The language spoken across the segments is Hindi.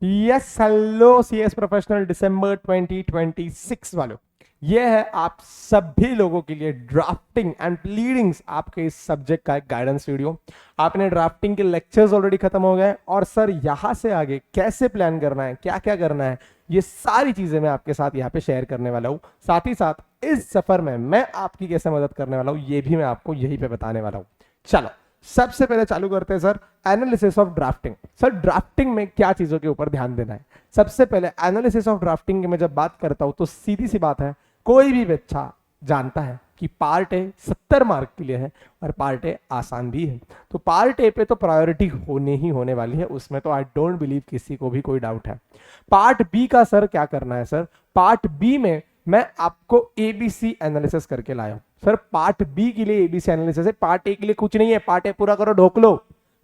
यस हेलो सीएस प्रोफेशनल दिसंबर 2026 वालों, यह है आप सभी लोगों के लिए ड्राफ्टिंग एंड प्लीडिंग्स आपके इस सब्जेक्ट का एक गाइडेंस वीडियो। आपने ड्राफ्टिंग के लेक्चर्स ऑलरेडी खत्म हो गए और सर यहां से आगे कैसे प्लान करना है, क्या क्या करना है, ये सारी चीजें मैं आपके साथ यहाँ पे शेयर करने वाला हूँ। साथ ही साथ इस सफर में मैं आपकी कैसे मदद करने वाला हूँ ये भी मैं आपको यहीं पे बताने वाला हूँ। चलो सबसे पहले चालू करते हैं sir analysis of drafting. Sir drafting में क्या चीजों के ऊपर ध्यान देना है? सबसे पहले एनालिसिस ऑफ ड्राफ्टिंग की मैं जब बात करता हूं तो सीधी सी बात है, कोई भी बच्चा जानता है कि पार्ट ए 70 मार्क के लिए है और पार्ट ए आसान भी है। तो पार्ट ए पे तो प्रायोरिटी होने ही होने वाली है, उसमें तो आई डोंट बिलीव किसी को भी कोई डाउट है। पार्ट बी का सर क्या करना है? सर पार्ट बी में मैं आपको एबीसी एनालिसिस करके लाया हूं। सर पार्ट बी के लिए एबीसी एनालिसिस है, पार्ट ए के लिए कुछ नहीं है। पार्ट ए पूरा करो ढोक लो।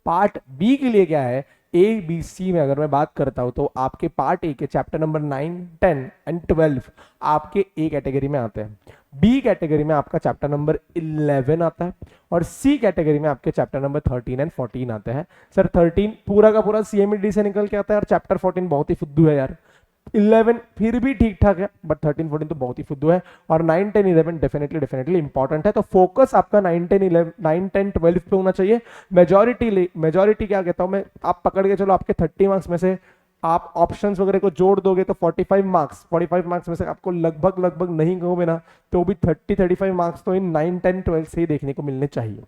पार्ट बी के लिए क्या है? ए बी सी में अगर मैं बात करता हूं तो आपके पार्ट ए के चैप्टर नंबर 9, 10 एंड 12 आपके ए कैटेगरी में आते हैं, बी कैटेगरी में आपका चैप्टर नंबर 11 आता है और सी कैटेगरी में आपके चैप्टर नंबर 13 एंड 14 आते हैं। सर 13 पूरा का पूरा सीएमडी से निकल के आता है और चैप्टर 14 बहुत ही फुद्दू है यार। 11 फिर भी ठीक ठाक है बट 13 14 तो बहुत ही फुद्दू है और 9 10 11 डेफिनेटली इंपॉर्टेंट है। तो फोकस आपका 9 10 11 9 10 12 पे होना चाहिए। मेजॉरिटी क्या कहता हूं मैं, आप पकड़ के चलो आपके 30 मार्क्स में से आप ऑप्शंस वगैरह को जोड़ दोगे तो 45 मार्क्स में से आपको लगभग नहीं कहोगे ना तो भी 35 मार्क्स तो इन 9 10 12 से ही देखने को मिलने चाहिए।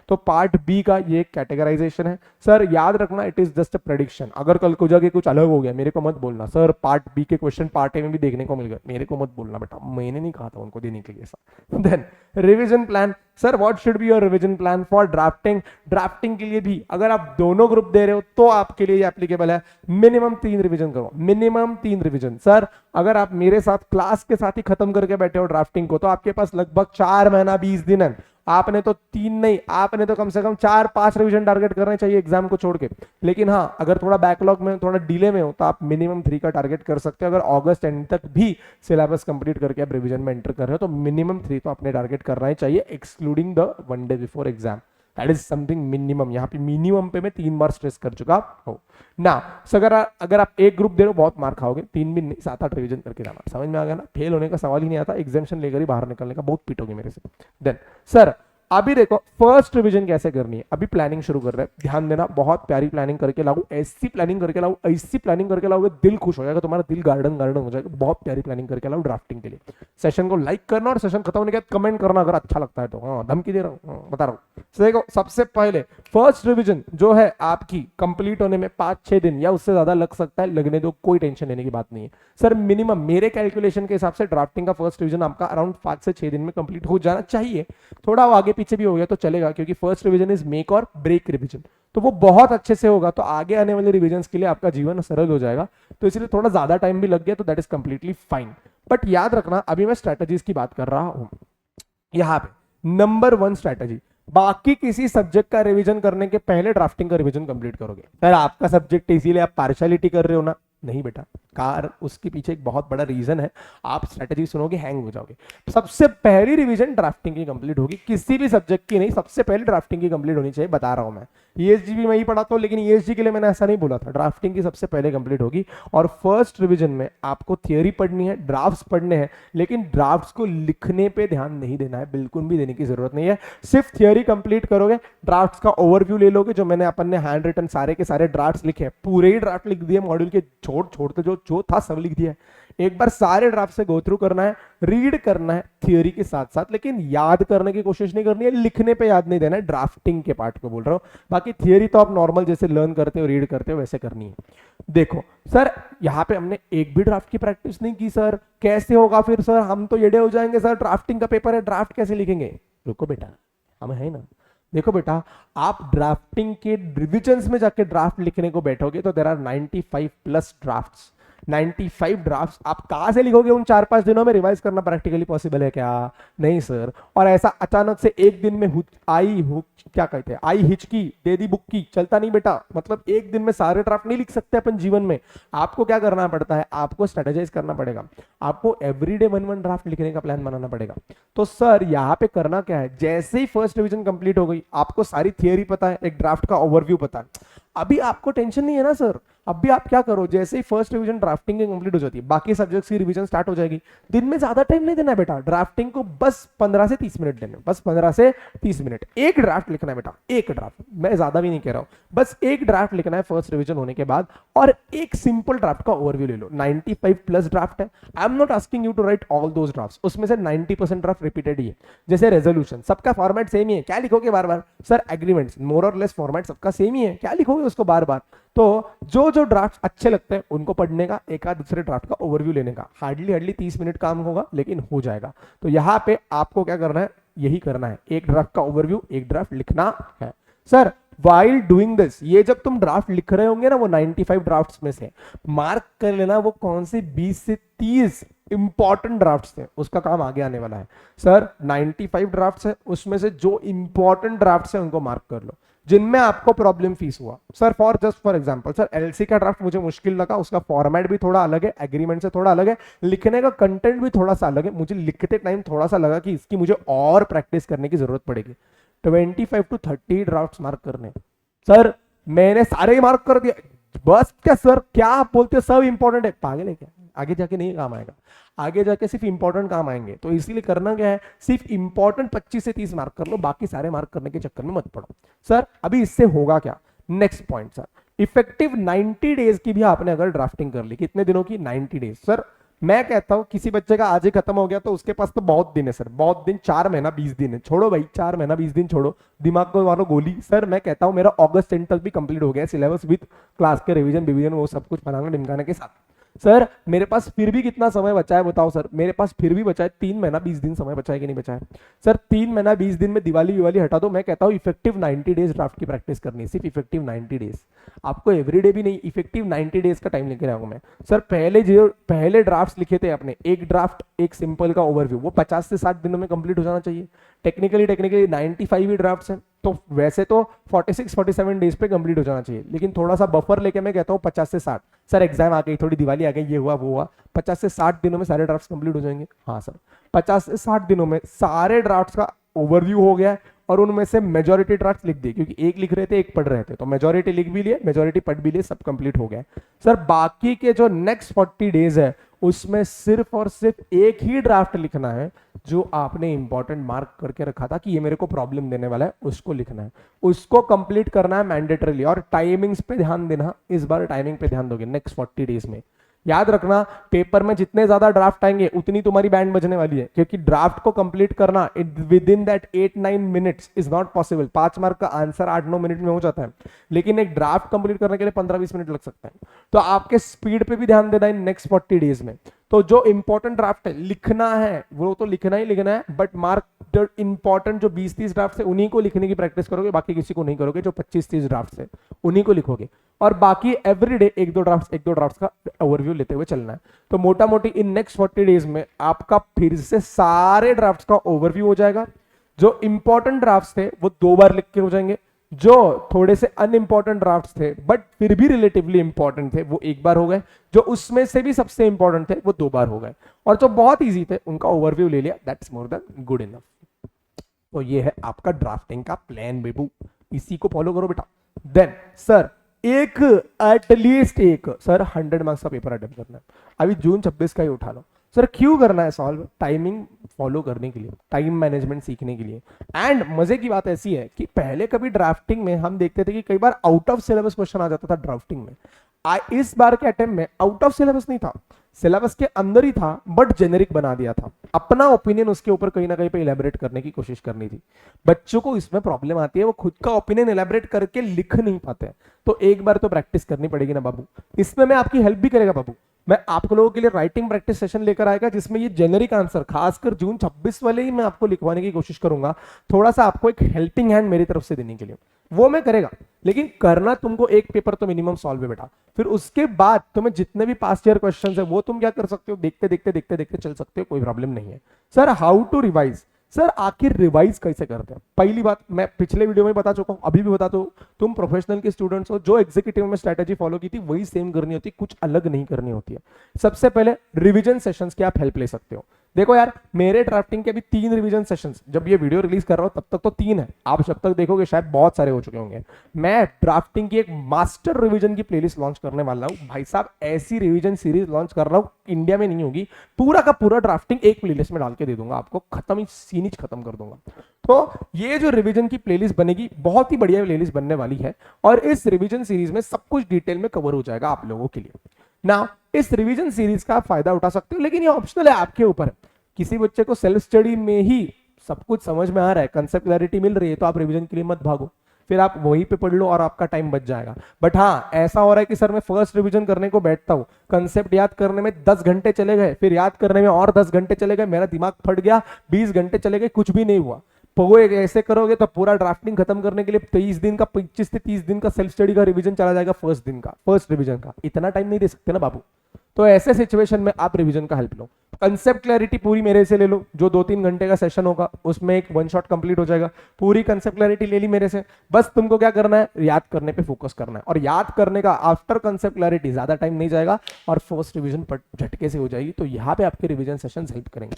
तो पार्ट बी का ये कैटेगराइजेशन है। सर याद रखना it is just a prediction, अगर कल को जाके कुछ अलग हो गया मेरे को मत बोलना सर पार्ट बी के क्वेश्चन पार्ट ए में भी देखने को मिल गए, मेरे को मत बोलना बेटा, मैंने नहीं कहा था उनको देने के लिए। Sir then revision plan. Sir what should be your revision plan for drafting? Drafting के लिए भी अगर आप दोनों ग्रुप दे रहे हो तो आपके लिए एप्लीकेबल है। मिनिमम 3 रिवीजन करो, मिनिमम 3 रिवीजन। सर अगर आप मेरे साथ क्लास के साथ ही खत्म करके बैठे हो ड्राफ्टिंग को तो आपके पास लगभग 4 महीना 20 दिन है। आपने तो 3 नहीं, आपने तो कम से कम 4-5 रिवीजन टारगेट करने चाहिए एग्जाम को छोड़ के। लेकिन हाँ अगर थोड़ा बैकलॉग में थोड़ा डिले में हो तो आप मिनिमम 3 का टारगेट कर सकते हो। अगर अगस्त एंड तक भी सिलेबस कंप्लीट करके आप रिवीजन में एंटर कर रहे हो तो मिनिमम 3 तो अपने टारगेट करना ही चाहिए, excluding the 1 day before exam. That is something minimum. यहाँ पे मिनिमम पे मैं 3 बार स्ट्रेस कर चुका हूँ ना। अगर आप एक ग्रुप दे रहे हो बहुत मार खाओगे, 3 भी नहीं 7-8 रिवीजन करके जाना। समझ में आ गया ना? फेल होने का सवाल ही नहीं आता, एग्जामिशन लेकर ही बाहर निकलने का, बहुत पीटोगे मेरे से। देन सर अभी देखो फर्स्ट रिवीजन कैसे करनी है, अभी प्लानिंग शुरू कर रहे हैं, ध्यान देना। बहुत प्यारी प्लानिंग करके लाऊं, ऐसी प्लानिंग करके लाऊं, ऐसी प्लानिंग करके लाओगे दिल खुश हो जाएगा तुम्हारा, दिल गार्डन गार्डन हो जाएगा। बहुत प्यारी प्लानिंग करके लाऊं ड्राफ्टिंग के लिए। सेशन को लाइक करना और सेशन खत्म होने के बाद कमेंट करना अगर अच्छा लगता है तो। हाँ धमकी दे रहा हूँ, बता रहा हूँ। देखो सबसे पहले फर्स्ट रिवीजन जो है आपकी कंप्लीट होने में 5-6 दिन या उससे ज्यादा लग सकता है, लगने दो, कोई टेंशन लेने की बात नहीं है। सर मिनिमम मेरे कैलकुलेशन के हिसाब से ड्राफ्टिंग का फर्स्ट रिवीजन आपका अराउंड 5 से 6 दिन में कंप्लीट हो जाना चाहिए। थोड़ा आगे पीछे भी हो गया तो चलेगा क्योंकि फर्स्ट रिवीजन इज मेक और ब्रेक रिवीजन, तो वो बहुत अच्छे से होगा तो आगे आने वाले रिवीजन के लिए आपका जीवन सरल हो जाएगा। तो इसलिए थोड़ा ज्यादा टाइम भी लग गया तो that is completely fine. But याद रखना अभी मैं स्ट्रेटजीज की बात कर रहा हूं। यहां पे नंबर 1 स्ट्रेटजी, बाकी किसी सब्जेक्ट का रिवीजन करने के पहले ड्राफ्टिंग का रिवीजन कंप्लीट करोगे। सर आपका सब्जेक्ट इसीलिए आप पार्शियलिटी कर रहे हो ना? नहीं बेटा, कार उसके पीछे एक बहुत बड़ा रीजन है, आप स्ट्रेटजी सुनोगे हैंग हो जाओगे। सबसे पहली रिवीजन ड्राफ्टिंग की कंप्लीट होगी, किसी भी सब्जेक्ट की नहीं, सबसे पहले ड्राफ्टिंग की कंप्लीट होनी चाहिए, बता रहा हूं मैं। ईएसजी भी मैं ही पढ़ाता हूं लेकिन ईएसजी के लिए मैंने ऐसा नहीं बोला था, ड्राफ्टिंग की सबसे पहले कंप्लीट होगी। और फर्स्ट रिवीजन में आपको थियोरी पढ़नी है, ड्राफ्ट्स पढ़ने हैं, लेकिन ड्राफ्ट्स को लिखने पे ध्यान नहीं देना है, बिल्कुल भी देने की जरूरत नहीं है। सिर्फ थियोरी कंप्लीट करोगे, ड्राफ्ट्स का ओवरव्यू ले लोगे, जो मैंने अपन ने हैंड रिटन सारे के सारे ड्राफ्ट्स लिखे, पूरे ही ड्राफ्ट लिख दिए मॉड्यूल के, छोड़ते जो था सब लिख दिया है। एक बार सारे ड्राफ्ट से गो थ्रू करना है, रीड करना है थियोरी के साथ साथ, लेकिन याद करने की कोशिश नहीं करनी है, लिखने पे याद नहीं देना है, ड्राफ्टिंग के पार्ट को बोल रहा हूं। बाकी थियोरी तो आप नॉर्मल जैसे लर्न करते हो, रीड करते हो, वैसे करनी है। देखो सर यहां पे हमने एक भी ड्राफ्ट की प्रैक्टिस नहीं की। सर कैसे होगा फिर? सर हम तो येड़े हो जाएंगे, सर ड्राफ्टिंग का पेपर है, ड्राफ्ट कैसे लिखेंगे? रुको बेटा, हम है ना। देखो बेटा, आप ड्राफ्टिंग के रिविजन्स में जाके ड्राफ्ट लिखने को बैठोगे तो there are 95 plus drafts. 95 drafts आप कहां से लिखोगे उन 4-5 दिनों में? रिवाइज करना प्रैक्टिकली पॉसिबल है क्या? नहीं सर। और ऐसा अचानक से एक दिन में क्या कहते हैं, आई हिचकी दे दी बुक की, चलता नहीं बेटा। मतलब एक दिन में सारे ड्राफ्ट नहीं लिख सकते अपन जीवन में। आपको क्या करना पड़ता है, आपको स्ट्रेटेजाइज करना पड़ेगा, आपको एवरीडे 1-1 ड्राफ्ट लिखने का प्लान बनाना पड़ेगा। तो सर यहाँ पे करना क्या है, जैसे ही फर्स्ट रिवीजन कंप्लीट हो गई, आपको सारी थियोरी पता है, एक ड्राफ्ट का ओवरव्यू पता है, अभी आपको टेंशन नहीं है ना सर, अभी आप क्या करो, जैसे ही फर्स्ट रिवीजन ड्राफ्टिंग की कंप्लीट हो जाती है, बाकी सब्जेक्ट्स की रिवीजन स्टार्ट हो जाएगी। दिन में ज्यादा टाइम नहीं देना है बेटा, ड्राफ्टिंग को बस 15 से 30 मिनट देने, बस 15 से 30 मिनट, एक ड्राफ्ट लिखना है बेटा, एक ड्राफ्ट, मैं ज्यादा भी नहीं कह रहा हूं, बस एक ड्राफ्ट लिखना है फर्स्ट रिवीजन होने के बाद, और एक सिंपल ड्राफ्ट का ओवरव्यू ले लो। 95 प्लस ड्राफ्ट है, I am not asking you to write all those drafts, उसमें से 90% ड्राफ्ट रिपीटेड ही है। जैसे रेजोल्यूशन, सबका फॉर्मेट सेम ही है, क्या लिखोगे बार बार सर, एग्रीमेंट्स मोर और लेस फॉर्मेट सबका सेम ही है, क्या लिखोगे उसको बार बार। तो जो जो ड्राफ्ट अच्छे लगते हैं उनको पढ़ने का, एक आध दूसरे ड्राफ्ट का ओवरव्यू लेने का, हार्डली 30 मिनट काम होगा लेकिन हो जाएगा। तो यहां पे आपको क्या करना है, यही करना है, एक ड्राफ्ट का ओवरव्यू, एक ड्राफ्ट लिखना है। सर वाइल डूइंग दिस, ये जब तुम ड्राफ्ट लिख रहे होंगे ना, वो 95 ड्राफ्ट्स में से मार्क कर लेना वो कौन से 20 से 30 इंपॉर्टेंट ड्राफ्ट्स थे, उसका काम आगे आने वाला है। सर 95 ड्राफ्ट्स है, उसमें से जो इंपॉर्टेंट ड्राफ्ट्स है उनको मार्क कर लो, जिनमें आपको प्रॉब्लम फेस हुआ। Sir just for example, sir LC का ड्राफ्ट मुझे मुश्किल लगा, उसका फॉर्मेट भी थोड़ा अलग है, एग्रीमेंट से थोड़ा अलग है, लिखने का कंटेंट भी थोड़ा सा अलग है, मुझे लिखते टाइम थोड़ा सा लगा कि इसकी मुझे और प्रैक्टिस करने की जरूरत पड़ेगी। 25 to 30 ड्राफ्ट्स मार्क करने, सर मैंने सारे ही मार्क कर दिया, बस क्या सर, क्या आप बोलते हो सब इंपॉर्टेंट है, पागल है क्या, आगे जाके नहीं काम आएगा, आगे जाके सिर्फ इंपॉर्टेंट काम आएंगे। तो इसीलिए करना क्या है, सिर्फ इंपॉर्टेंट 25 से 30 मार्क कर लो, बाकी सारे मार्क करने के चक्कर में मत पड़ो। सर अभी इससे होगा क्या, next point sir, effective 90 days की भी आपने अगर ड्राफ्टिंग कर ली, कितने दिनों की, 90 डेज। सर मैं कहता हूं किसी बच्चे का आज ही खत्म हो गया तो उसके पास तो बहुत दिन है सर, बहुत दिन, 4 महीना 20 दिन है, छोड़ो भाई 4 महीना 20 दिन छोड़ो, दिमाग को मारो गोली। सर मैं कहता हूं मेरा अगस्त एंड तक भी कंप्लीट हो गया सिलेबस विद क्लास के रिवीजन डिवीजन वो सब कुछ बनाना ढिमकाने के साथ। सर मेरे पास फिर भी कितना समय बचा है बताओ सर, मेरे पास फिर भी बचा है 3 महीना 20 दिन समय बचा है कि नहीं बचा है। सर 3 महीना 20 दिन में दिवाली हटा दो, मैं कहता हूं इफेक्टिव 90 डेज ड्राफ्ट की प्रैक्टिस करनी है, सिर्फ इफेक्टिव 90 डेज, आपको एवरीडे भी नहीं, इफेक्टिव 90 डेज का टाइम लेके आऊंगा मैं। सर पहले ड्राफ्ट लिखे थे अपने, एक ड्राफ्ट एक सिंपल का ओवरव्यू, वो 50 से 60 दिनों में कंप्लीट हो जाना चाहिए। टेक्निकली 95 ही ड्राफ्ट्स हैं, तो वैसे तो 46-47 डेज पे कंप्लीट हो जाना चाहिए, लेकिन थोड़ा सा बफर लेके मैं कहता हूँ 50 से 60। सर एग्जाम आ गई, थोड़ी दिवाली आ गई, ये हुआ वो हुआ, 50 से 60 दिनों में सारे ड्राफ्ट्स कंप्लीट हो जाएंगे। हाँ सर 50 से 60 दिनों में सारे ड्राफ्ट्स का ओवरव्यू हो गया है, और उनमें से मेजोरिटी ड्राफ्ट्स लिख दिए, क्योंकि एक लिख रहे थे एक पढ़ रहे थे, तो मेजोरिटी लिख भी लिए, मेजोरिटी पढ़ भी लिए, सब कंप्लीट हो गया। सर बाकी के जो नेक्स्ट 40 डेज है उसमें सिर्फ और सिर्फ एक ही ड्राफ्ट लिखना है जो आपने इंपॉर्टेंट मार्क करके रखा था कि ये मेरे को प्रॉब्लम देने वाला है, उसको लिखना है, उसको कंप्लीट करना है मैंडेटरीली। और टाइमिंग्स पे ध्यान देना, इस बार टाइमिंग पे ध्यान दोगे नेक्स्ट 40 डेज में। याद रखना पेपर में जितने ज्यादा ड्राफ्ट आएंगे उतनी तुम्हारी बैंड बजने वाली है, क्योंकि ड्राफ्ट को कंप्लीट करना with in that 8-9 minutes is not possible. 5 mark का आंसर 8-9 मिनट में हो जाता है, लेकिन एक ड्राफ्ट कंप्लीट करने के लिए 15-20 मिनट लग सकता है। तो आपके स्पीड पे भी ध्यान देना है नेक्स्ट 40 डेज में। तो जो इंपॉर्टेंट ड्राफ्ट है लिखना है वो तो लिखना ही लिखना है, बट मार्क जो इंपॉर्टेंट जो 20-30 ड्राफ्ट है उन्हीं को लिखने की प्रैक्टिस करोगे, बाकी किसी को नहीं करोगे। जो 25-30 ड्राफ्ट है उन्हीं को लिखोगे, और बाकी एवरीडे एक दो ड्राफ्ट्स का ओवरव्यू लेते हुए चलना है। तो मोटा मोटी इन नेक्स्ट 40 डेज में आपका फिर से सारे ड्राफ्ट्स का ओवरव्यू हो जाएगा। जो इंपॉर्टेंट ड्राफ्ट्स थे वो 2 बार लिख के हो जाएंगे, जो थोड़े से अनइंपॉर्टेंट ड्राफ्ट्स थे बट फिर भी रिलेटिवली इंपॉर्टेंट थे वो 1 बार हो गए, जो उसमें से भी सबसे इंपॉर्टेंट थे वो 2 बार हो गए, और जो बहुत इजी थे उनका ओवरव्यू ले लिया, that's more than good enough. तो ये है आपका ड्राफ्टिंग का प्लान बेबू, इसी को फॉलो करो बेटा। देन सर एक एटलीस्ट एक सर 100 मार्क्स का पेपर अटेम्प्ट करना है, अभी जून 26 का ही उठा लो। सर क्यों करना है सॉल्व, टाइमिंग फॉलो करने के लिए, टाइम मैनेजमेंट सीखने के लिए। एंड मजे की बात ऐसी है कि पहले कभी ड्राफ्टिंग में हम देखते थे कि कई बार आउट ऑफ सिलेबस क्वेश्चन आ जाता था ड्राफ्टिंग में। इस बार के अटेम्प्ट में आउट ऑफ सिलेबस नहीं था, सिलेबस के अंदर ही था, बट जेनेरिक बना दिया था, अपना ओपिनियन उसके ऊपर कहीं ना कहीं पे इलेबोरेट करने की कोशिश करनी थी। बच्चों को इसमें प्रॉब्लम आती है, वो खुद का ओपिनियन इलेबोरेट करके लिख नहीं पाते, तो एक बार तो प्रैक्टिस करनी पड़ेगी ना बाबू। इसमें मैं आपकी हेल्प भी करेगा बाबू, मैं आप लोगों के लिए राइटिंग प्रैक्टिस सेशन लेकर आएगा, जिसमें ये जेनेरिक आंसर खासकर जून 26 वाले ही मैं आपको लिखवाने की कोशिश करूंगा, थोड़ा सा आपको एक हेल्पिंग हैंड मेरी तरफ से देने के लिए, वो मैं करेगा। लेकिन करना तुमको एक पेपर तो मिनिमम सॉल्व है बेटा, फिर उसके बाद तुम्हें जितने भी पास्ट ईयर क्वेश्चन है वो तुम क्या कर सकते हो, देखते देखते चल सकते हो, कोई प्रॉब्लम नहीं है। Sir how to revise, sir आखिर रिवाइज कैसे करते हैं। पहली बात मैं पिछले वीडियो में बता चुका हूं, अभी भी बता दो, तुम प्रोफेशनल के स्टूडेंट्स हो, जो एग्जीक्यूटिव में स्ट्रेटेजी फॉलो की थी वही सेम करनी होती है, कुछ अलग नहीं करनी होती है। सबसे पहले रिवीजन सेशंस की आप हेल्प ले सकते हो। देखो यार, मेरे ड्राफ्टिंग के अभी 3 रिवीजन सेशंस, जब ये वीडियो रिलीज कर रहा हूं तब तक तो 3 है, आप जब तक देखोगे शायद बहुत सारे हो चुके होंगे। मैं ड्राफ्टिंग की एक मास्टर रिवीजन की प्लेलिस्ट लॉन्च करने वाला हूं भाई साहब, ऐसी रिवीजन सीरीज लॉन्च कर रहा हूं, इंडिया में नहीं होगी, पूरा का पूरा ड्राफ्टिंग एक प्लेलिस्ट में डाल के दे दूंगा आपको, खत्म ही सीनीज खत्म कर दूंगा। तो ये जो रिवीजन की प्लेलिस्ट बनेगी बहुत ही बढ़िया प्लेलिस्ट बनने वाली है, और इस रिवीजन सीरीज में सब कुछ डिटेल में कवर हो जाएगा आप लोगों के लिए ना। इस रिवीजन सीरीज का आप फायदा उठा सकते हो, लेकिन ये ऑप्शनल है, आपके ऊपर है। किसी बच्चे को सेल्फ स्टडी में ही सब कुछ समझ में आ रहा है, कंसेप्ट क्लैरिटी मिल रही है, तो आप रिवीजन के लिए मत भागो, फिर आप वहीं पे पढ़ लो और आपका टाइम बच जाएगा। बट हाँ, ऐसा हो रहा है कि सर मैं फर्स्ट रिवीजन करने को बैठता हूँ, कंसेप्ट याद करने में 10 घंटे चले गए, फिर याद करने में और 10 घंटे चले गए, मेरा दिमाग फट गया, 20 घंटे चले गए, कुछ भी नहीं हुआ। वो ऐसे करोगे तो पूरा ड्राफ्टिंग खत्म करने के लिए 23 दिन का, 25 से 30 दिन का सेल्फ स्टडी का रिवीजन चला जाएगा, फर्स्ट दिन का, फर्स्ट रिवीजन का। इतना टाइम नहीं दे सकते ना बाबू। तो ऐसे सिचुएशन में आप रिवीजन का हेल्प लो, कंसेप्ट क्लैरिटी पूरी मेरे से ले लो, जो 2-3 घंटे का सेशन होगा उसमें एक वन शॉट कंप्लीट हो जाएगा। पूरी कंसेप्ट क्लैरिटी ले ली मेरे से, बस तुमको क्या करना है, याद करने पे फोकस करना है, और याद करने का आफ्टर कंसेप्ट क्लैरिटी ज्यादा टाइम नहीं जाएगा और फर्स्ट रिवीजन पर झटके से हो जाएगी। तो यहाँ पे आपके रिवीजन सेशन हेल्प करेंगे,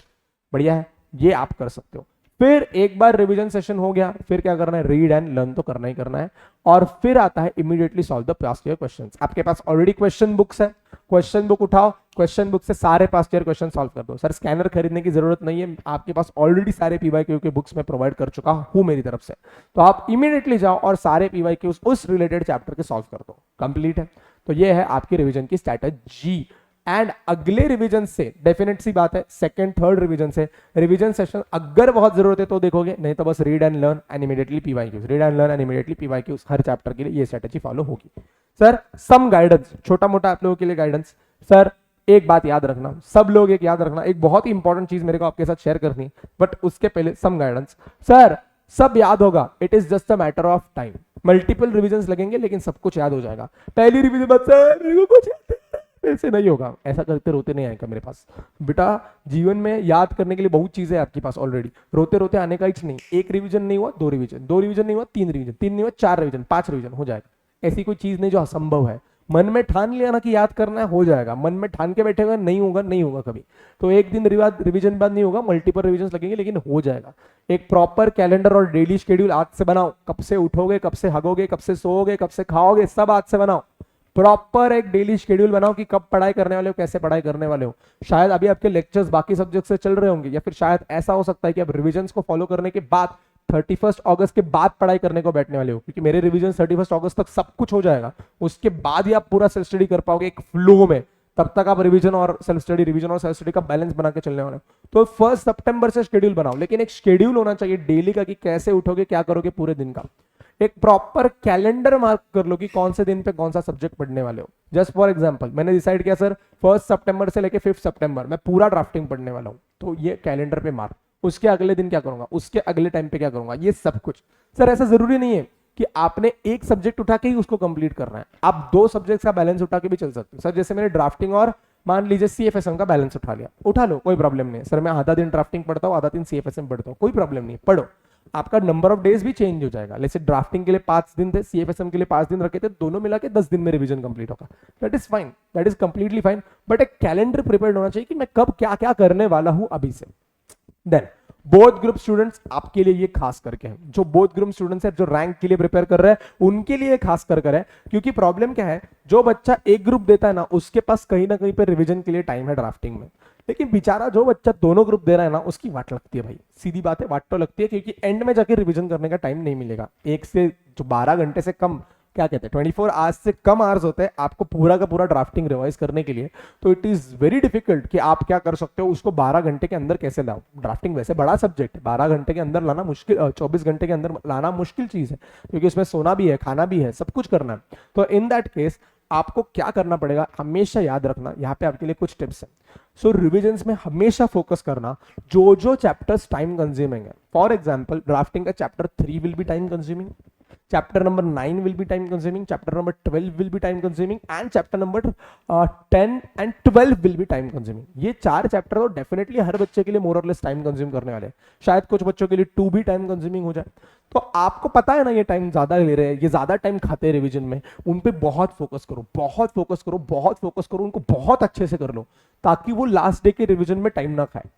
बढ़िया है, ये आप कर सकते हो। फिर एक बार रिवीजन सेशन हो गया, फिर क्या करना है, रीड एंड लर्न तो करना ही करना है, और फिर आता है immediately solve the past year questions. आपके पास ऑलरेडी क्वेश्चन बुक्स है, क्वेश्चन बुक उठाओ, क्वेश्चन बुक से सारे पास्ट ईयर क्वेश्चन सॉल्व कर दो। सर स्कैनर खरीदने की जरूरत नहीं है, आपके पास ऑलरेडी सारे पीवाईक्यू के बुक्स में प्रोवाइड कर चुका हूं मेरी तरफ से, तो आप इमीडिएटली जाओ और सारे पीवाईक्यू उस रिलेटेड चैप्टर के सॉल्व कर दो, कंप्लीट है। तो ये है आपकी रिवीजन की स्ट्रैटेजी। एंड अगले रिवीजन से डेफिनेट सी बात है, सेकंड थर्ड रिवीजन से रिवीजन सेशन अगर बहुत जरूरत है तो देखोगे, नहीं तो बस read and learn and immediately PYQs, read and learn and immediately PYQs, her chapter के लिए ये स्ट्रेटजी फॉलो होगी। सर सम गाइडेंस, छोटा मोटा आप लोगों के लिए गाइडेंस। सर एक बात याद रखना, सब लोग एक याद रखना, एक बहुत ही इंपॉर्टेंट चीज मेरे को आपके साथ शेयर करनी है, बट उसके पहले सम गाइडेंस। सर सब याद होगा, it is just a matter of time, multiple revision लगेंगे लेकिन सब कुछ याद हो जाएगा। पहली रिविजन बात सर मेरे को कुछ ऐसे नहीं होगा, ऐसा करते रोते नहीं आएगा मेरे पास। बेटा जीवन में याद करने के लिए बहुत चीजें आपके पास ऑलरेडी, रोते रोते आने का ही नहीं। एक रिवीजन नहीं हुआ 2 रिवीजन, 2 रिवीजन नहीं हुआ 3 रिवीजन, 3 नहीं हुआ 4 रिवीजन, 5 रिवीजन हो जाएगा। ऐसी कोई चीज नहीं जो असंभव है। मन में ठान लिया ना कि याद करना है, हो जाएगा। मन में ठान के बैठेगा नहीं होगा, नहीं होगा कभी। तो एक दिन रिवीजन बाद नहीं होगा, मल्टीपल रिवीजन लगेंगे लेकिन हो जाएगा। एक प्रॉपर कैलेंडर और डेली शेड्यूल आज से बनाओ, कब से उठोगे, कब से हगोगे, कब से सोओगे, कब से खाओगे, सब आज से बनाओ। प्रॉपर एक डेली शेड्यूल बनाओ कि कब पढ़ाई करने वाले हो, कैसे पढ़ाई करने वाले हो। शायद अभी आपके लेक्चर्स बाकी सब्जेक्ट से चल रहे होंगे, या फिर शायद ऐसा हो सकता है कि आप रिविजन्स को फॉलो करने के बाद 31 अगस्त के बाद पढ़ाई करने को बैठने वाले हो, क्योंकि मेरे रिवीजन 31 अगस्त तक सब कुछ हो जाएगा। उसके बाद ही आप पूरा सेल्फ स्टडी कर पाओगे एक फ्लो में। तब तक आप रिवीजन और सेल्फ स्टडी का बैलेंस बना के चलने वाले हो। तो 1 सितंबर से शेड्यूल बनाओ, लेकिन एक शेड्यूल होना चाहिए डेली का कि कैसे उठोगे, क्या करोगे पूरे दिन का। एक प्रॉपर कैलेंडर मार्क कर लो कि कौन से दिन पे कौन सा सब्जेक्ट पढ़ने वाले हो। जस्ट फॉर एग्जांपल मैंने डिसाइड किया सर 1 सितंबर से लेके 5 सितंबर मैं पूरा ड्राफ्टिंग पढ़ने वाला हूं, तो ये कैलेंडर पे मार्क। उसके अगले दिन क्या करूंगा, उसके अगले टाइम पे क्या करूंगा, ये सब कुछ। सर ऐसा जरूरी नहीं है कि आपने एक सब्जेक्ट उठा के ही उसको कंप्लीट करना है, आप 2 सब्जेक्ट का बैलेंस उठा के भी चल सकते हो। सर जैसे मैंने ड्राफ्टिंग और मान लीजिए सीएफएसएम का बैलेंस उठा लिया, उठा लो, कोई प्रॉब्लम नहीं है। सर मैं आधा दिन ड्राफ्टिंग पढ़ता हूं, आधा दिन सीएफएसएम पढ़ता हूं, कोई प्रॉब्लम नहीं, पढ़ो। आपका नंबर ऑफ डेज भी चेंज हो जाएगा। जैसे ड्राफ्टिंग के लिए 5 दिन थे, सीएफएसएम के लिए 5 दिन रखे थे, दोनों मिला के 10 दिन में रिवीजन कंप्लीट होगा। That is fine, that is completely fine. But एक कैलेंडर प्रिपेयर्ड होना चाहिए कि मैं कब क्या क्या करने वाला हूं अभी से। देन बोथ ग्रुप स्टूडेंट्स आपके लिए ये खास करके है, जो बोथ ग्रुप स्टूडेंट्स है, जो रैंक के लिए प्रिपेयर कर रहे हैं उनके लिए खास कर है। क्योंकि प्रॉब्लम क्या है, जो बच्चा एक ग्रुप देता है ना, उसके पास कहीं ना कहीं पे रिवीजन के लिए टाइम है ड्राफ्टिंग में। लेकिन बेचारा जो बच्चा दोनों ग्रुप दे रहा है ना, उसकी वाट लगती है भाई, सीधी बात है, वाट तो लगती है, क्योंकि एंड में जाके रिवीजन करने का टाइम नहीं मिलेगा। 1 से जो 12 घंटे से कम, क्या कहते हैं 24 आवर्स से कम आवर्स होते हैं आपको पूरा का पूरा ड्राफ्टिंग रिवाइज करने के लिए। तो इट इज वेरी डिफिकल्ट कि आप क्या कर सकते हो, उसको 12 घंटे के अंदर कैसे लाओ। ड्राफ्टिंग वैसे बड़ा सब्जेक्ट है, 12 घंटे के अंदर लाना मुश्किल, 24 घंटे के अंदर लाना मुश्किल चीज है, क्योंकि इसमें सोना भी है, खाना भी है, सब कुछ करना है। तो इन दैट केस आपको क्या करना पड़ेगा, हमेशा याद रखना, यहाँ पे आपके लिए कुछ टिप्स हैं। सो रिविजन्स में हमेशा फोकस करना जो चैप्टर्स टाइम कंज्यूमिंग है। फॉर एग्जांपल ड्राफ्टिंग का chapter 3 will be time consuming, chapter number 9 will be time consuming, chapter number 12 will be time consuming and chapter number 10 and 12 will be time consuming। ये 4 चैप्टर तो डेफिनेटली हर बच्चे के लिए मोर और लेस टाइम कंज्यूम करने वाले हैं। शायद कुछ बच्चों के लिए 2 भी टाइम कंज्यूमिंग हो जाए। तो आपको पता है ना ये टाइम ज्यादा ले रहे हैं, ये ज्यादा टाइम खाते हैं रिवीजन में, उन पे बहुत फोकस करो, बहुत फोकस करो, बहुत फोकस करो, उनको बहुत अच्छे से कर लो, ताकि वो लास्ट डे के रिवीजन में टाइम ना खाए।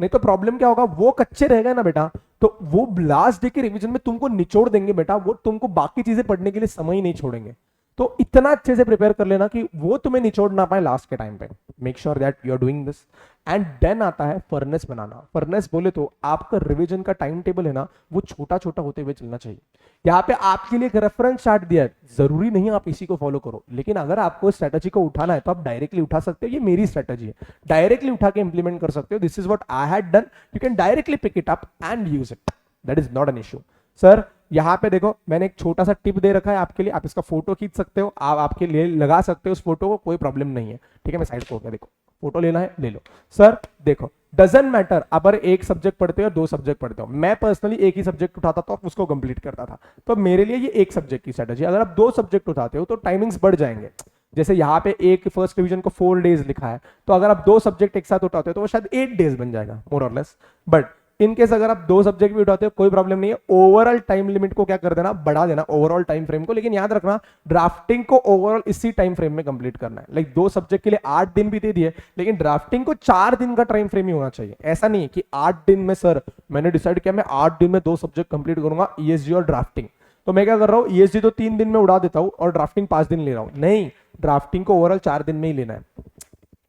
नहीं तो प्रॉब्लम क्या होगा, वो कच्चे रह गए ना बेटा, तो वो लास्ट डे के रिवीजन में तुमको निचोड़ देंगे बेटा, वो तुमको बाकी चीजें पढ़ने के लिए समय ही नहीं छोड़ेंगे। तो इतना अच्छे से प्रिपेयर कर लेना कि वो तुम्हें निचोड़ ना पाए लास्ट के टाइम पे। Make sure that you are doing this. And then आता है फर्नेस बनाना। फर्नेस बोले तो आपका रिवीजन का टाइम टेबल है ना, वो छोटा छोटा होते हुए चलना चाहिए। यहाँ पे आपके लिए एक रेफरेंस चार्ट दिया है, जरूरी नहीं आप इसी को फॉलो करो, लेकिन अगर आपको स्ट्रेटेजी को उठाना है तो आप डायरेक्टली उठा सकते हो। ये मेरी स्ट्रेटेजी है, डायरेक्टली उठा के इंप्लीमेंट कर सकते हो। This is what I had done, you can directly pick it up and use it, that is not an issue. Sir यहाँ पे देखो मैंने एक छोटा सा टिप दे रखा है आपके लिए, आप इसका फोटो खींच सकते हो, आप आपके लिए लगा सकते हो उस फोटो को, कोई प्रॉब्लम नहीं है। ठीक है, मैं साइड को हो गया, देखो फोटो लेना है ले लो। सर देखो डजंट मैटर अगर एक सब्जेक्ट पढ़ते हो या दो सब्जेक्ट पढ़ते हो, मैं पर्सनली एक ही सब्जेक्ट उठाता था, उसको कंप्लीट करता था, तो मेरे लिए ये एक सब्जेक्ट की स्ट्रेटजी। अगर आप दो सब्जेक्ट उठाते हो तो टाइमिंग्स बढ़ जाएंगे। जैसे यहाँ पे एक फर्स्ट डिवीजन को 4 डेज लिखा है, तो अगर आप दो सब्जेक्ट एक साथ उठाते हो तो वो शायद 8 डेज बन जाएगा मोर और लेस। बट इन केस अगर आप दो सब्जेक्ट भी उठाते हो कोई प्रॉब्लम नहीं है, ओवरऑल टाइम लिमिट को क्या कर देना, बढ़ा देना ओवरऑल टाइम फ्रेम को। लेकिन याद रखना ड्राफ्टिंग को ओवरऑल इसी टाइम फ्रेम में कंप्लीट करना है। लाइक दो सब्जेक्ट के लिए 8 दिन भी दे दिए, लेकिन ड्राफ्टिंग को 4 दिन का टाइम फ्रेम ही होना चाहिए। ऐसा नहीं है कि 8 दिन में सर मैंने डिसाइड किया मैं 8 दिन में 2 सब्जेक्ट कंप्लीट करूंगा, ईएसजी और ड्राफ्टिंग, तो मैं क्या कर रहा हूं, ईएसजी तो 3 दिन में उड़ा देता हूं और ड्राफ्टिंग 5 दिन ले रहा हूं। नहीं, ड्राफ्टिंग को ओवरऑल 4 दिन में ही लेना है,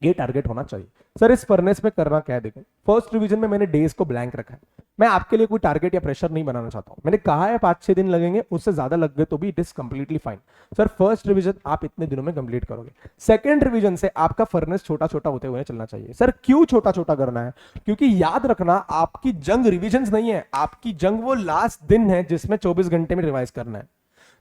ये टारगेट होना चाहिए। सर इस फर्नेस में करना क्या है, देखो फर्स्ट रिवीजन में मैंने डेज को ब्लैंक रखा है। मैं आपके लिए कोई टारगेट या प्रेशर नहीं बनाना चाहता हूं। मैंने कहा है 5-6 दिन लगेंगे, उससे ज्यादा लग गए तो भी it is completely fine. Sir first revision आप इतने दिनों में कंप्लीट करोगे, सेकंड रिवीजन से आपका फर्नेस छोटा छोटा होते हुए चलना चाहिए। सर क्यों छोटा छोटा करना है, क्योंकि याद रखना आपकी जंग रिवीजन नहीं है, आपकी जंग वो लास्ट दिन है जिसमें 24 घंटे में रिवाइज करना है।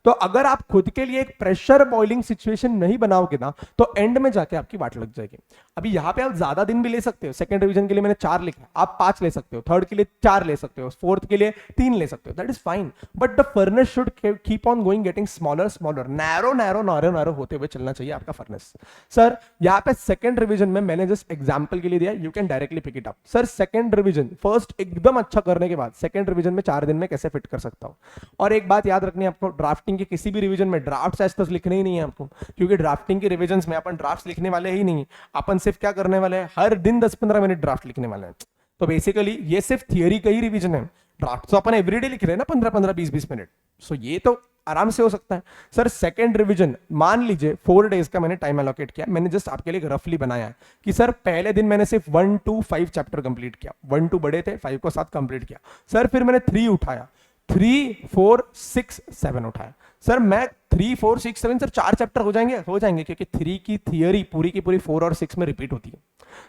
तो अगर आप खुद के लिए एक प्रेशर बॉइलिंग सिचुएशन नहीं बनाओगे ना, तो एंड में जाके आपकी वाट लग जाएगी। अभी यहां पे आप ज्यादा दिन भी ले सकते हो, सेकंड रिवीजन के लिए मैंने 4 लिखा है, आप 5 ले सकते हो, थर्ड के लिए 4 ले सकते हो, फोर्थ के लिए 3 ले सकते हो, that is fine. But the furnace should keep on going, getting smaller smaller, narrow narrow narrow narrow होते हुए चलना चाहिए आपका फर्नेस। सर यहाँ पे सेकंड रिवीजन में मैंने जस्ट एग्जांपल के लिए दिया, you can directly pick it up. Sir second revision first एकदम अच्छा करने के बाद सेकंड रिवीजन में 4 दिन में कैसे फिट कर सकता हूं। और एक बात याद रखनी है आपको, ड्राफ्टिंग के किसी भी रिवीजन में ड्राफ्ट्स ऐसे तो लिखने ही नहीं है आपको, क्योंकि ड्राफ्टिंग के रिवीजन्स में अपन ड्राफ्ट्स लिखने वाले ही नहीं, अपन सिर्फ क्या करने वाले हैं, हर दिन 10-15 मिनट ड्राफ्ट लिखने वाले हैं। तो बेसिकली ये सिर्फ थियरी का ही रिवीजन है, ड्राफ्ट तो अपन एवरीडे लिख रहे हैं ना 15-15 20-20 मिनट, सो ये तो आराम से हो सकता है। सर सेकंड रिवीजन मान लीजिए 4 डेज का मैंने टाइम एलोकेट किया, मैंने जस्ट आपके लिए रफली बनाया है कि सर पहले दिन मैंने सिर्फ 1 to 5 चैप्टर कंप्लीट किया, 1 2 बड़े थे, 5 को साथ कंप्लीट किया। सर फिर मैंने 3 उठाया, 3 4 6 7 उठाया। सर मैं 3 4 6 7 सर 4 चैप्टर हो जाएंगे क्योंकि 3 की थियरी पूरी की पूरी 4 और 6 में रिपीट होती है,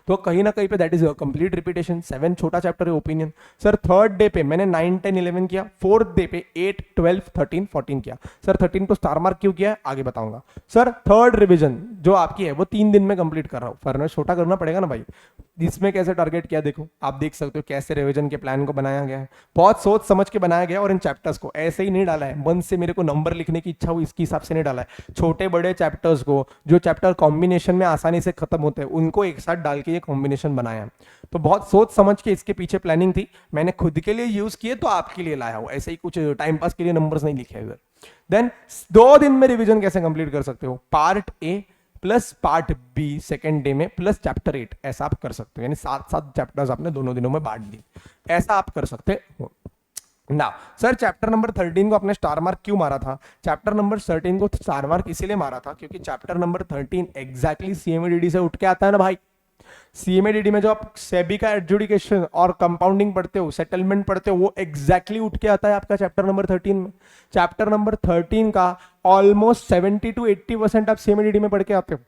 तो कहीं ना कहीं पे दैट इज कंप्लीट रिपीटेशन। 7 छोटा चैप्टर है ओपिनियन। सर थर्ड डे पे मैंने 9 10 11 किया, फोर्थ डे पे 8 12 13 14 किया। सर 13 को स्टार मार्क क्यों किया है आगे बताऊंगा। सर थर्ड रिवीजन जो आपकी है वो 3 दिन में कंप्लीट कर रहा हूं, फर्नेस छोटा करना पड़ेगा ना भाई। इसमें कैसे टारगेट किया देखो, आप देख सकते हो कैसे रिवीजन के प्लान को बनाया गया है, बहुत सोच समझ के बनाया गया, और इन चैप्टर्स को ऐसे ही नहीं डाला है मन से मेरे को नंबर लिखने की इच्छा हुई इसके हिसाब से नहीं डाला है। छोटे बड़े चैप्टर्स को, जो चैप्टर कॉम्बिनेशन में आसानी से खत्म होते हैं, उनको एक साथ डाल के ये कॉम्बिनेशन बनाया है। तो बहुत सोच समझ के इसके पीछे प्लानिंग थी, मैंने खुद के लिए यूज किए तो आपके लिए लाया हूं, ऐसे ही कुछ टाइम पास के लिए नंबर्स नहीं लिखे इधर। देन 2 दिन में रिवीजन कैसे कंप्लीट कर सकते हो, part A plus part B second day में प्लस चैप्टर 8, ऐसा आप कर सकते हो, यानी 7 चैप्टर्स आपने दोनों दिनों में बांट दी, ऐसा आप कर सकते हो ना। सर चैप्टर नंबर 13 को आपने स्टार मार्क क्यों मारा था, चैप्टर नंबर 13 को स्टार मार्क इसीलिए मारा था क्योंकि चैप्टर नंबर 13 एग्जैक्टली सीएमएडीडी से उठ के आता है ना भाई। सीएमएडीडी में जो आप सेबी का एडजुडिकेशन और कंपाउंडिंग पढ़ते हो, सेटलमेंट पढ़ते हो, वो एग्जैक्टली उठ के आता है आपका चैप्टर नंबर 13 में। चैप्टर नंबर 13 का ऑलमोस्ट 70 to 80% आप सीएमएडीडी में पढ़ के आते हो,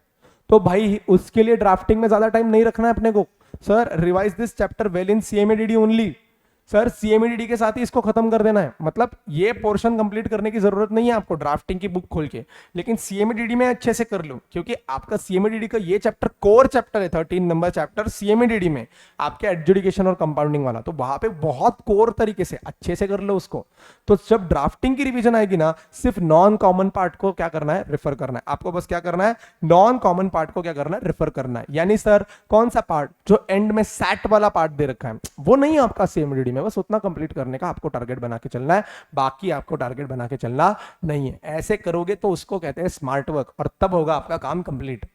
तो भाई उसके लिए ड्राफ्टिंग में ज्यादा टाइम नहीं रखना है अपने को। Sir revise this chapter well in CMADD only. Sir CMADD के साथ ही इसको खत्म कर देना है, मतलब ये पोर्शन कंप्लीट करने की जरूरत नहीं है आपको ड्राफ्टिंग की बुक खोल के, लेकिन सीएमएडीडी में अच्छे से कर लो, क्योंकि आपका सीएमएडीडी का ये चैप्टर कोर चैप्टर है, 13 नंबर चैप्टर सीएमएडीडी में आपके एडजुडिकेशन और कंपाउंडिंग वाला, तो वहां पे बहुत कोर तरीके से अच्छे से कर लो उसको। तो जब ड्राफ्टिंग की रिवीजन आएगी ना, सिर्फ नॉन कॉमन पार्ट को क्या करना है, रेफर करना है आपको, बस क्या करना है, नॉन कॉमन पार्ट को क्या करना है, रेफर करना है। यानी सर कौन सा पार्ट, जो एंड में सैट वाला पार्ट दे रखा है वो नहीं आपका सीएमएडीडी में, बस उतना कंप्लीट करने का आपको टारगेट बना के चलना है, बाकी आपको टारगेट बना के चलना नहीं है। ऐसे करोगे तो उसको कहते हैं स्मार्ट वर्क, और तब होगा आपका काम कंप्लीट।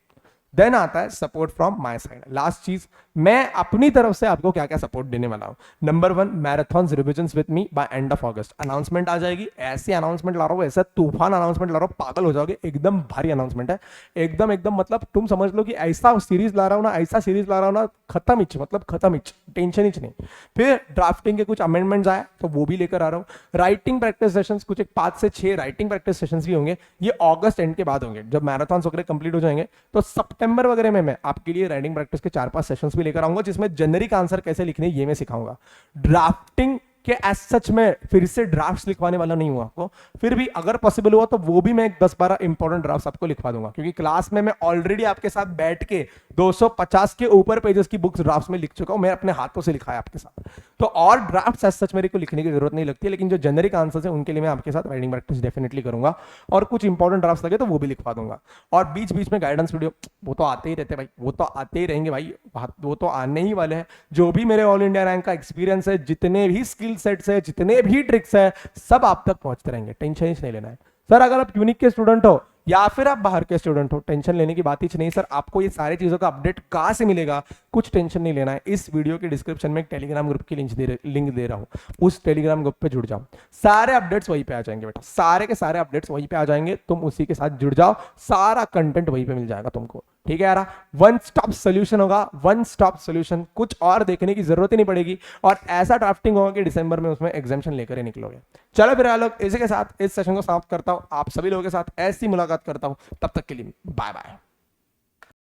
देन आता है support from my side. Last चीज, मैं अपनी तरफ से आपको क्या क्या सपोर्ट देने वाला हूं। Number 1, marathon revision with me by end of August. Announcement आ जाएगी, ऐसी अनाउंसमेंट ला रहा हूं, ऐसा तूफान अनाउंसमेंट ला रहा हूं, पागल हो जाओगे, एकदम भारी अनाउंसमेंट है, एकदम एकदम मतलब तुम समझ लो कि ऐसा सीरीज ला रहा हूं ना, ऐसा सीरीज ला रहा हूं ना, खत्म ही, मतलब खत्म ही, टेंशन ही नहीं। फिर ड्राफ्टिंग के कुछ अमेंडमेंट्स आए तो वो भी लेकर आ रहा हूं। राइटिंग प्रैक्टिस सेशंस कुछ एक 5 से 6 राइटिंग प्रैक्टिस सेशंस भी होंगे, ये अगस्त एंड के बाद होंगे। जब मैराथन वगैरह कंप्लीट हो जाएंगे तो सितंबर वगैरह में मैं आपके लिए राइटिंग प्रैक्टिस के 4-5 सेशंस भी लेकर आऊंगा, जिसमें जेनेरिक आंसर कैसे लिखने ये मैं सिखाऊंगा। ड्राफ्टिंग कि एज सच में फिर से ड्राफ्ट्स लिखवाने वाला नहीं हूं आपको, फिर भी अगर पॉसिबल हुआ तो वो भी मैं 10-12 इंपॉर्टेंट ड्राफ्ट्स आपको लिखवा दूंगा, क्योंकि क्लास में मैं ऑलरेडी आपके साथ बैठ के 250 के ऊपर पेजेस की बुक्स ड्राफ्ट्स में लिख चुका हूं, मैं अपने हाथों से लिखा है आपके साथ। तो और ड्राफ्ट्स एज सच मेरे को लिखने की जरूरत नहीं लगती है, लेकिन जो जेनेरिक आंसर्स है उनके लिए मैं आपके साथ राइटिंग प्रैक्टिस डेफिनेटली करूंगा, और कुछ इंपॉर्टेंट ड्राफ्ट्स लगे तो वो भी लिखवा दूंगा। और बीच बीच में गाइडेंस वीडियो वो तो आते ही रहते भाई, वो तो आते ही रहेंगे भाई, वो तो आने ही वाले हैं। जो भी मेरे ऑल इंडिया रैंक का एक्सपीरियंस है, जितने भी स्किल सेट्स है, जितने भी ट्रिक्स है, सब आप तक पहुंचते रहेंगे, टेंशन ही नहीं लेना है। सर अगर आप यूनिक के स्टूडेंट हो या फिर आप बाहर के स्टूडेंट हो, टेंशन लेने की बात ही नहीं सर, आपको ये सारी चीजों का अपडेट कहां से मिलेगा, कुछ टेंशन नहीं लेना है। इस वीडियो के डिस्क्रिप्शन में एक टेलीग्राम ग्रुप की लिंक दे रहा हूं, उस टेलीग्राम ग्रुप पे जुड़ जाओ, सारे अपडेट्स वहीं पे आ जाएंगे बेटा, सारे के सारे अपडेट्स वहीं पे आ जाएंगे, तुम उसी के साथ जुड़ जाओ, सारा कंटेंट वहीं पे मिल जाएगा तुमको, ठीक है यार। वन स्टॉप सोल्यूशन होगा, वन स्टॉप सोल्यूशन, कुछ और देखने की जरूरत ही नहीं पड़ेगी, और ऐसा ड्राफ्टिंग होगा कि दिसंबर में उसमें एग्जामिशन लेकर ही निकलोगे। चलो फिर लोग, इसी के साथ इस सेशन को समाप्त करता हूं, आप सभी लोगों के साथ ऐसी मुलाकात करता हूं, तब तक के लिए बाय बाय।